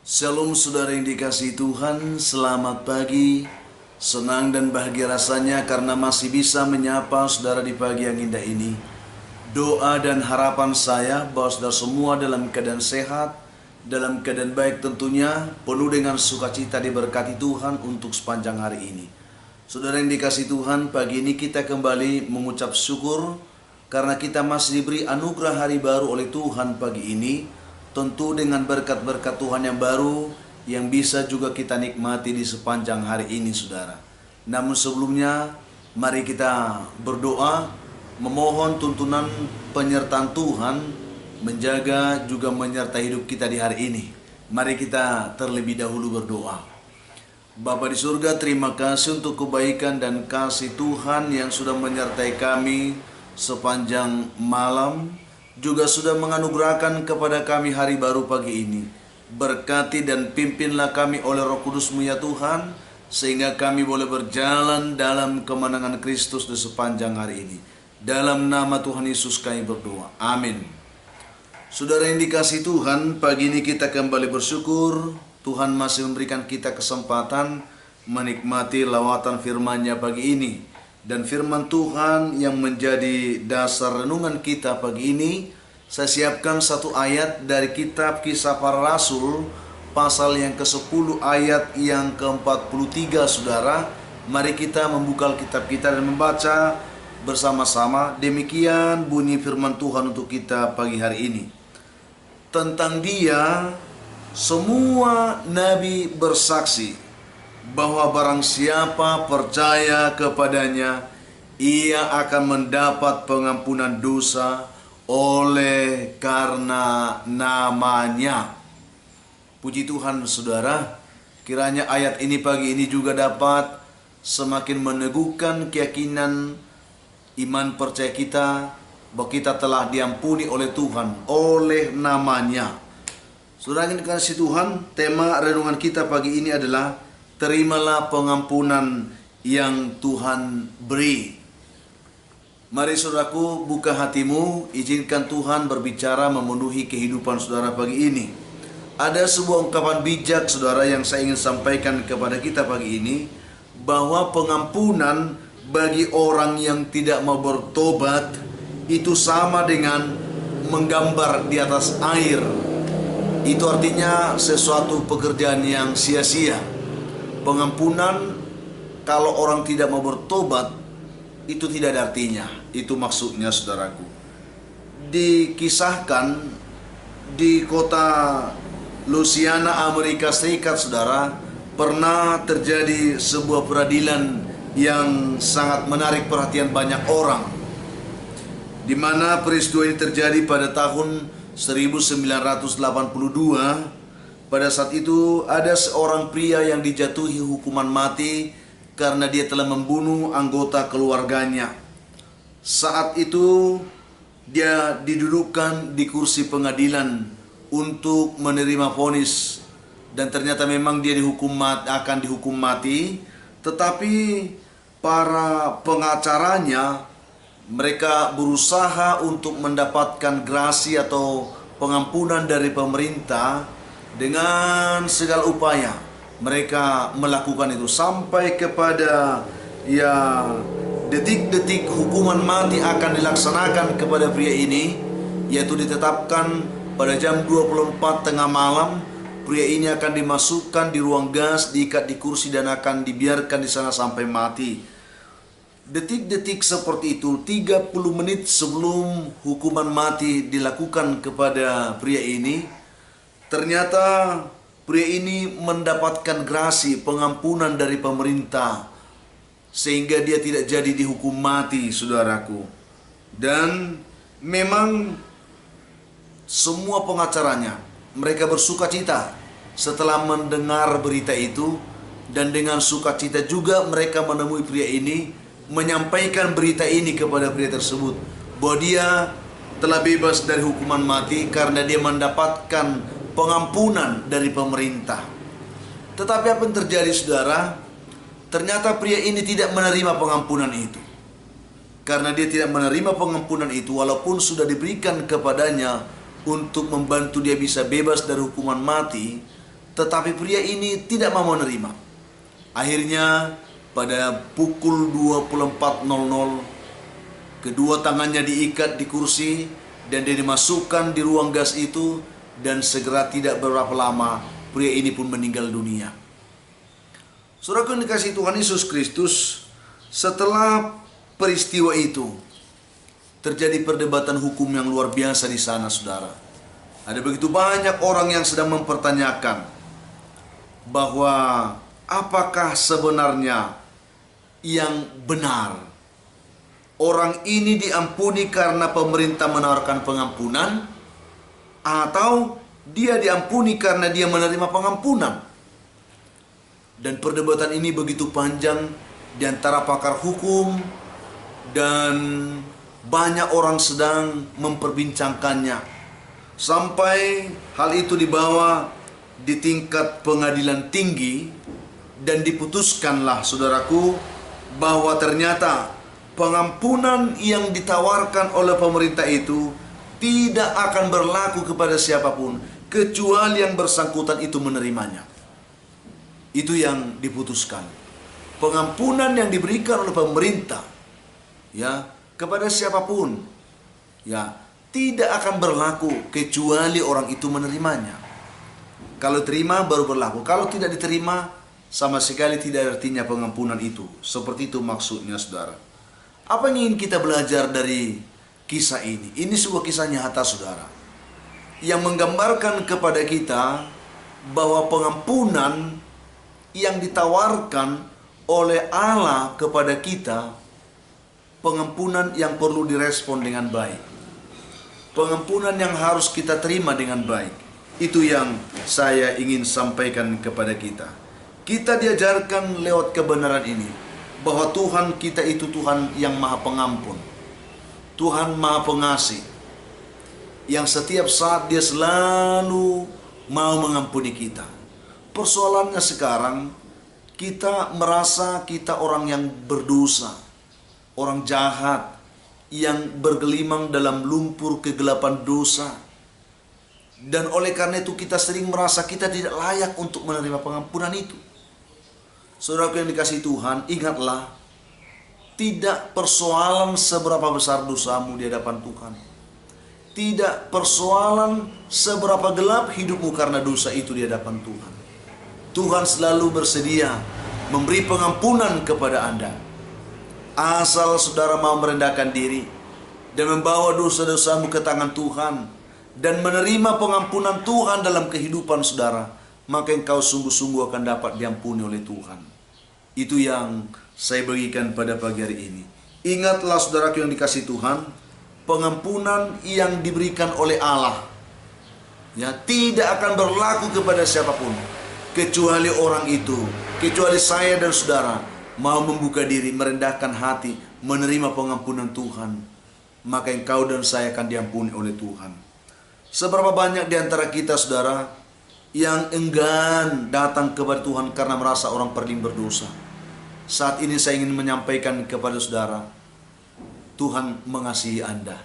Shalom saudara yang dikasihi Tuhan, selamat pagi. Senang dan bahagia rasanya karena masih bisa menyapa saudara di pagi yang indah ini. Doa dan harapan saya bahwa saudara semua dalam keadaan sehat, dalam keadaan baik tentunya, penuh dengan sukacita diberkati Tuhan untuk sepanjang hari ini. Saudara yang dikasihi Tuhan, pagi ini kita kembali mengucap syukur karena kita masih diberi anugerah hari baru oleh Tuhan pagi ini. Tentu dengan berkat-berkat Tuhan yang baru yang bisa juga kita nikmati di sepanjang hari ini saudara. Namun sebelumnya mari kita berdoa memohon tuntunan penyertaan Tuhan menjaga juga menyertai hidup kita di hari ini. Mari kita terlebih dahulu berdoa. Bapa di surga, terima kasih untuk kebaikan dan kasih Tuhan yang sudah menyertai kami sepanjang malam, juga sudah menganugerahkan kepada kami hari baru pagi ini. Berkati dan pimpinlah kami oleh Roh Kudus-Mu ya Tuhan, sehingga kami boleh berjalan dalam kemenangan Kristus di sepanjang hari ini. Dalam nama Tuhan Yesus kami berdoa. Amin. Saudara yang dikasihi Tuhan, pagi ini kita kembali bersyukur. Tuhan masih memberikan kita kesempatan menikmati lawatan firman-Nya pagi ini. Dan firman Tuhan yang menjadi dasar renungan kita pagi ini, saya siapkan satu ayat dari kitab Kisah Para Rasul, pasal yang ke-10 ayat yang ke-43 saudara. Mari kita membuka kitab kita dan membaca bersama-sama. Demikian bunyi firman Tuhan untuk kita pagi hari ini. Tentang Dia, semua nabi bersaksi bahwa barang siapa percaya kepadanya, ia akan mendapat pengampunan dosa oleh karena namanya. Puji Tuhan saudara, kiranya ayat ini pagi ini juga dapat semakin meneguhkan keyakinan iman percaya kita bahwa kita telah diampuni oleh Tuhan oleh namanya. Saudara yang dikasihi Tuhan, tema renungan kita pagi ini adalah terimalah pengampunan yang Tuhan beri. Mari saudaraku, buka hatimu, izinkan Tuhan berbicara memenuhi kehidupan saudara pagi ini. Ada sebuah ungkapan bijak saudara yang saya ingin sampaikan kepada kita pagi ini, bahwa pengampunan bagi orang yang tidak mau bertobat itu sama dengan menggambar di atas air. Itu artinya sesuatu pekerjaan yang sia-sia. Pengampunan kalau orang tidak mau bertobat itu tidak ada artinya. Itu maksudnya saudaraku. Dikisahkan di kota Louisiana, Amerika Serikat saudara, pernah terjadi sebuah peradilan yang sangat menarik perhatian banyak orang, di mana peristiwa ini terjadi pada tahun 1982. Pada saat itu ada seorang pria yang dijatuhi hukuman mati karena dia telah membunuh anggota keluarganya. Saat itu dia didudukkan di kursi pengadilan untuk menerima vonis, dan ternyata memang dia akan dihukum mati. Tetapi para pengacaranya, mereka berusaha untuk mendapatkan grasi atau pengampunan dari pemerintah. Dengan segala upaya mereka melakukan itu sampai kepada detik-detik hukuman mati akan dilaksanakan kepada pria ini, yaitu ditetapkan pada jam 24 tengah malam. Pria ini akan dimasukkan di ruang gas, diikat di kursi dan akan dibiarkan di sana sampai mati. Detik-detik seperti itu, 30 menit sebelum hukuman mati dilakukan kepada pria ini, ternyata pria ini mendapatkan grasi pengampunan dari pemerintah, sehingga dia tidak jadi dihukum mati saudaraku. Dan memang semua pengacaranya, mereka bersuka cita setelah mendengar berita itu. Dan dengan sukacita juga mereka menemui pria ini, menyampaikan berita ini kepada pria tersebut, bahwa dia telah bebas dari hukuman mati karena dia mendapatkan pengampunan dari pemerintah. Tetapi apa yang terjadi saudara? Ternyata pria ini tidak menerima pengampunan itu. Karena dia tidak menerima pengampunan itu, walaupun sudah diberikan kepadanya untuk membantu dia bisa bebas dari hukuman mati, Tetapi pria ini tidak mau menerima. Akhirnya pada pukul 24.00 kedua tangannya diikat di kursi dan dia dimasukkan di ruang gas itu, dan segera tidak berapa lama pria ini pun meninggal dunia. Saudaraku yang dikasihi Tuhan Yesus Kristus, setelah peristiwa itu terjadi perdebatan hukum yang luar biasa di sana, saudara. Ada begitu banyak orang yang sedang mempertanyakan bahwa apakah sebenarnya yang benar. Orang ini diampuni karena pemerintah menawarkan pengampunan, atau dia diampuni karena dia menerima pengampunan. Dan perdebatan ini begitu panjang di antara pakar hukum, dan banyak orang sedang memperbincangkannya. Sampai hal itu dibawa di tingkat pengadilan tinggi, dan diputuskanlah, saudaraku, bahwa ternyata pengampunan yang ditawarkan oleh pemerintah itu tidak akan berlaku kepada siapapun kecuali yang bersangkutan itu menerimanya. Itu yang diputuskan. Pengampunan yang diberikan oleh pemerintah, ya, kepada siapapun, ya, tidak akan berlaku kecuali orang itu menerimanya. Kalau terima baru berlaku. Kalau tidak diterima, sama sekali tidak artinya pengampunan itu. Seperti itu maksudnya, saudara. Apa yang ingin kita belajar dari kisah ini? Ini sebuah kisah nyata, saudara, yang menggambarkan kepada kita bahwa pengampunan yang ditawarkan oleh Allah kepada kita, pengampunan yang perlu direspon dengan baik. Pengampunan yang harus kita terima dengan baik. Itu yang saya ingin sampaikan kepada kita. Kita diajarkan lewat kebenaran ini bahwa Tuhan kita itu Tuhan yang Maha Pengampun, Tuhan Maha Pengasih, yang setiap saat Dia selalu mau mengampuni kita. Persoalannya sekarang, kita merasa kita orang yang berdosa, orang jahat, yang bergelimang dalam lumpur kegelapan dosa. Dan oleh karena itu kita sering merasa kita tidak layak untuk menerima pengampunan itu. Saudaraku yang dikasihi Tuhan, ingatlah, tidak persoalan seberapa besar dosamu di hadapan Tuhan. Tidak persoalan seberapa gelap hidupmu karena dosa itu di hadapan Tuhan. Tuhan selalu bersedia memberi pengampunan kepada Anda. Asal saudara mau merendahkan diri dan membawa dosa-dosamu ke tangan Tuhan dan menerima pengampunan Tuhan dalam kehidupan saudara, maka engkau sungguh-sungguh akan dapat diampuni oleh Tuhan. Itu yang saya bagikan pada pagi hari ini. Ingatlah saudaraku yang dikasihi Tuhan, pengampunan yang diberikan oleh Allah, ya, tidak akan berlaku kepada siapapun kecuali orang itu, kecuali saya dan saudara mau membuka diri, merendahkan hati, menerima pengampunan Tuhan, maka engkau dan saya akan diampuni oleh Tuhan. Seberapa banyak di antara kita, saudara, yang enggan datang kepada Tuhan karena merasa orang paling berdosa. Saat ini saya ingin menyampaikan kepada saudara, Tuhan mengasihi Anda,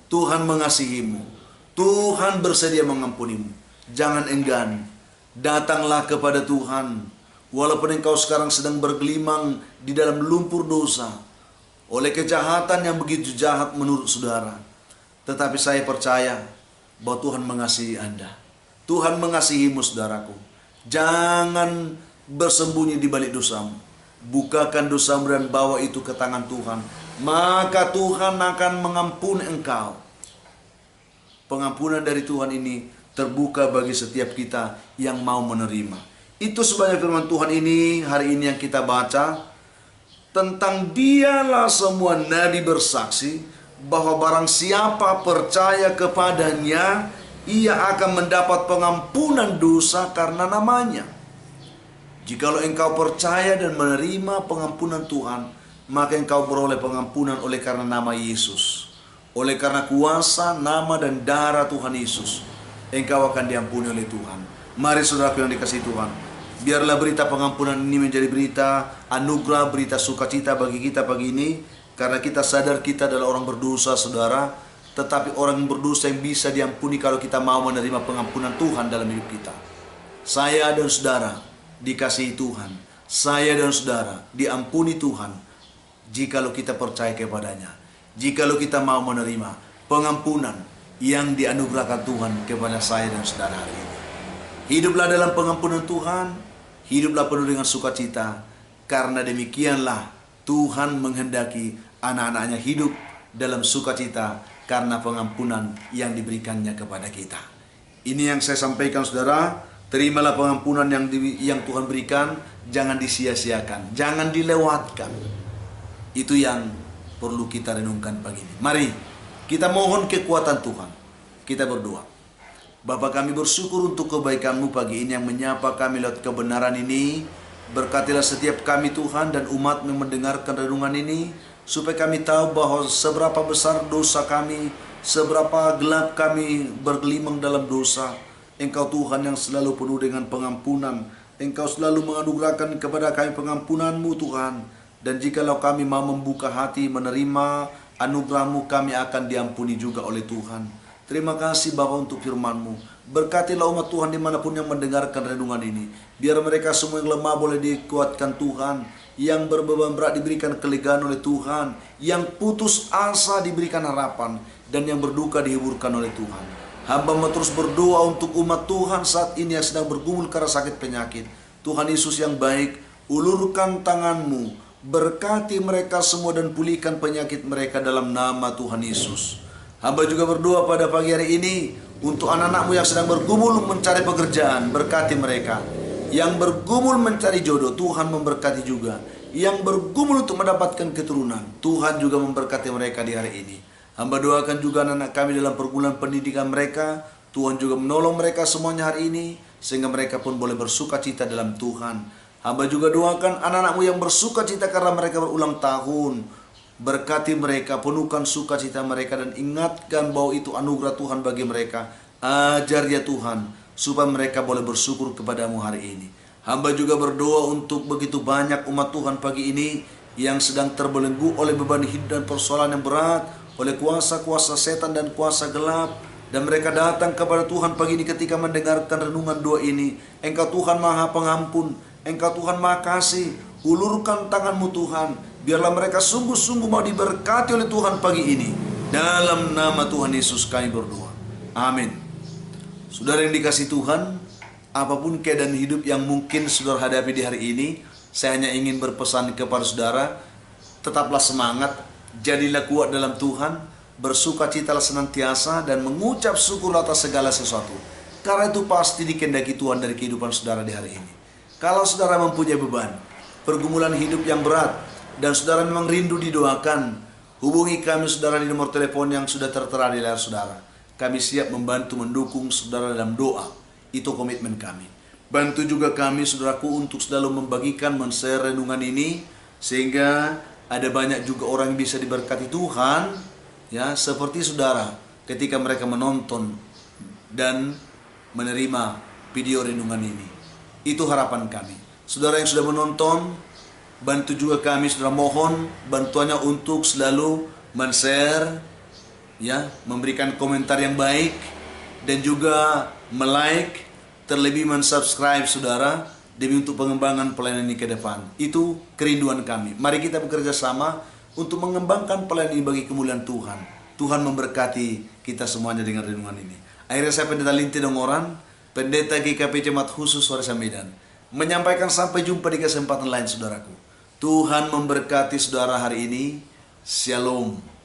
Tuhan mengasihimu, Tuhan bersedia mengampunimu. Jangan enggan, datanglah kepada Tuhan. Walaupun engkau sekarang sedang bergelimang di dalam lumpur dosa oleh kejahatan yang begitu jahat menurut saudara, tetapi saya percaya bahwa Tuhan mengasihi Anda. Tuhan mengasihimu, saudaraku. Jangan bersembunyi di balik dosamu. Bukakan dosamu dan bawa itu ke tangan Tuhan, maka Tuhan akan mengampuni engkau. Pengampunan dari Tuhan ini terbuka bagi setiap kita yang mau menerima. Itu sebanyak firman Tuhan ini hari ini yang kita baca. Tentang Dialah semua nabi bersaksi bahwa barang siapa percaya kepadanya, ia akan mendapat pengampunan dosa karena namanya. Jikalau engkau percaya dan menerima pengampunan Tuhan, maka engkau beroleh pengampunan oleh karena nama Yesus. Oleh karena kuasa, nama dan darah Tuhan Yesus, engkau akan diampuni oleh Tuhan. Mari saudaraku yang dikasihi Tuhan, biarlah berita pengampunan ini menjadi berita anugerah, berita sukacita bagi kita pagi ini. Karena kita sadar kita adalah orang berdosa, saudara. Tetapi orang berdosa yang bisa diampuni kalau kita mau menerima pengampunan Tuhan dalam hidup kita. Saya dan saudara dikasihi Tuhan. Saya dan saudara diampuni Tuhan jikalau kita percaya kepadanya. Jikalau kita mau menerima pengampunan yang dianugerahkan Tuhan kepada saya dan saudara hari ini. Hiduplah dalam pengampunan Tuhan, hiduplah penuh dengan sukacita, karena demikianlah Tuhan menghendaki anak-anaknya hidup dalam sukacita karena pengampunan yang diberikannya kepada kita. Ini yang saya sampaikan saudara, terimalah pengampunan yang Tuhan berikan, jangan disia-siakan, jangan dilewatkan. Itu yang perlu kita renungkan pagi ini. Mari kita mohon kekuatan Tuhan, kita berdoa. Bapa, kami bersyukur untuk kebaikan-Mu pagi ini yang menyapa kami lewat kebenaran ini. Berkatilah setiap kami Tuhan dan umat-Mu mendengarkan renungan ini, supaya kami tahu bahwa seberapa besar dosa kami, seberapa gelap kami bergelimang dalam dosa. Engkau Tuhan yang selalu penuh dengan pengampunan. Engkau selalu menganugerahkan kepada kami pengampunan-Mu Tuhan. Dan jikalau kami mau membuka hati menerima anugerah-Mu, kami akan diampuni juga oleh Tuhan. Terima kasih Bapa untuk firman-Mu. Berkatilah umat Tuhan dimanapun yang mendengarkan renungan ini. Biar mereka semua yang lemah boleh dikuatkan Tuhan. Yang berbeban berat diberikan kelegaan oleh Tuhan. Yang putus asa diberikan harapan. Dan yang berduka dihiburkan oleh Tuhan. Hamba mau terus berdoa untuk umat Tuhan saat ini yang sedang bergumul karena sakit penyakit. Tuhan Yesus yang baik, ulurkan tangan-Mu. Berkati mereka semua dan pulihkan penyakit mereka dalam nama Tuhan Yesus. Hamba juga berdoa pada pagi hari ini untuk anak-anak-Mu yang sedang bergumul mencari pekerjaan, berkati mereka. Yang bergumul mencari jodoh, Tuhan memberkati juga. Yang bergumul untuk mendapatkan keturunan, Tuhan juga memberkati mereka di hari ini. Hamba doakan juga anak-anak kami dalam pergumulan pendidikan mereka. Tuhan juga menolong mereka semuanya hari ini, sehingga mereka pun boleh bersuka cita dalam Tuhan. Hamba juga doakan anak-anak-Mu yang bersuka cita karena mereka berulang tahun. Berkati mereka, penuhkan sukacita mereka, dan ingatkan bahwa itu anugerah Tuhan bagi mereka. Ajar ya Tuhan, supaya mereka boleh bersyukur kepadamu hari ini. Hamba juga berdoa untuk begitu banyak umat Tuhan pagi ini yang sedang terbelenggu oleh beban hidup dan persoalan yang berat, oleh kuasa-kuasa setan dan kuasa gelap. Dan mereka datang kepada Tuhan pagi ini ketika mendengarkan renungan doa ini. Engkau Tuhan Maha Pengampun, Engkau Tuhan Maha Kasih. Ulurkan tangan-Mu Tuhan. Biarlah mereka sungguh-sungguh mau diberkati oleh Tuhan pagi ini. Dalam nama Tuhan Yesus kami berdoa. Amin. Saudara yang dikasihi Tuhan, apapun keadaan hidup yang mungkin saudara hadapi di hari ini, saya hanya ingin berpesan kepada saudara, tetaplah semangat, jadilah kuat dalam Tuhan, bersukacitalah senantiasa, dan mengucap syukur atas segala sesuatu. Karena itu pasti dikehendaki Tuhan dari kehidupan saudara di hari ini. Kalau saudara mempunyai beban, pergumulan hidup yang berat, dan saudara memang rindu didoakan, hubungi kami saudara di nomor telepon yang sudah tertera di layar saudara. Kami siap membantu mendukung saudara dalam doa. Itu komitmen kami. Bantu juga kami saudaraku untuk selalu membagikan, men-share renungan ini, sehingga ada banyak juga orang yang bisa diberkati Tuhan, ya, seperti saudara ketika mereka menonton dan menerima video renungan ini. Itu harapan kami. Saudara yang sudah menonton, bantu juga kami, saudara, mohon bantuannya untuk selalu men-share, ya, memberikan komentar yang baik, dan juga like, terlebih men-subscribe saudara, demi untuk pengembangan pelayanan ini ke depan. Itu kerinduan kami. Mari kita bekerja sama untuk mengembangkan pelayanan ini bagi kemuliaan Tuhan. Tuhan memberkati kita semuanya dengan renungan ini. Akhirnya saya Pendeta Linti Dongoran, Pendeta GKP Jemaat Khusus Warsa Medan, menyampaikan sampai jumpa di kesempatan lain saudaraku. Tuhan memberkati saudara hari ini. Shalom.